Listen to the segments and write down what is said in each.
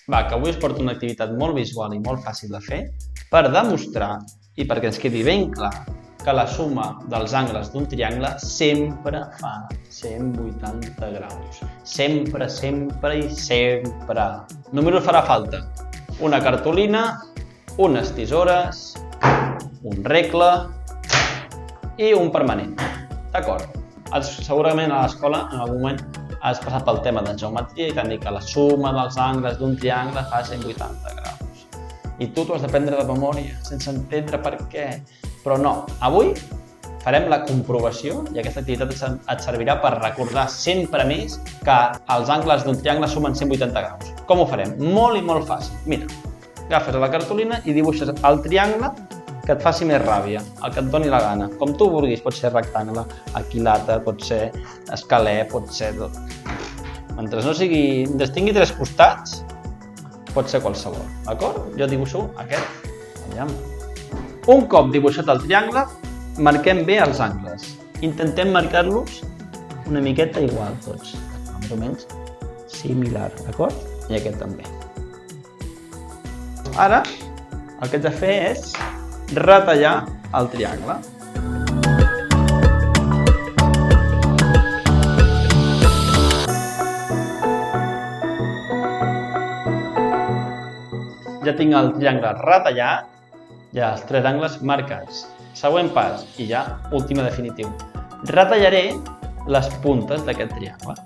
Va, que avui us porto una activitat molt visual i molt fàcil de fer per demostrar i perquè ens quedi ben clar que la suma dels angles d'un triangle sempre fa 180 graus. Sempre, sempre i sempre. Només us farà falta una cartolina, unes tisores, un regle i un permanent. D'acord? Segurament a l'escola en algun moment has passat pel tema de geometria i t'han dit que la suma dels angles d'un triangle fa 180 graus. I tu t'ho has d'aprendre de memòria, sense entendre per què. Però no, avui farem la comprovació i aquesta activitat et servirà per recordar sempre més que els angles d'un triangle sumen 180 graus. Com ho farem? Molt i molt fàcil. Mira, agafes la cartolina i dibuixes el triangle que et faci més ràbia, el que et doni la gana. Com tu vulguis, pot ser rectangle, equilàter, pot ser escalè, pot ser tot. Mentre no tingui tres costats, pot ser qualsevol, d'acord? Jo dibuixo aquest. Aviam. Un cop dibuixat el triangle, marquem bé els angles. Intentem marcar-los una miqueta igual tots, més o menys similar, d'acord? I aquest també. Ara, el que haig de fer és retallar el triangle. Ja tinc el triangle retallat, ja els tres angles marcats. Següent pas, i ja últim i definitiu. Retallaré les puntes d'aquest triangle.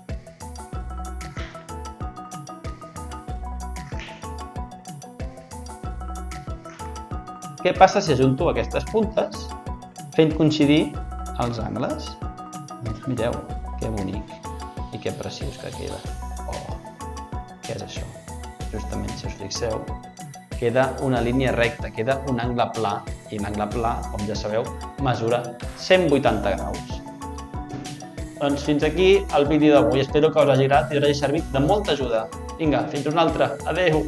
Què passa si ajunto aquestes puntes fent coincidir els angles? Doncs mireu, que bonic i que preciós que queda. Oh, què és això? Justament, si us fixeu, queda una línia recta, queda un angle pla, i un angle pla, com ja sabeu, mesura 180 graus. Doncs fins aquí el vídeo d'avui. Espero que us hagi agradat i us hagi servit de molta ajuda. Vinga, fins un altre. Adéu!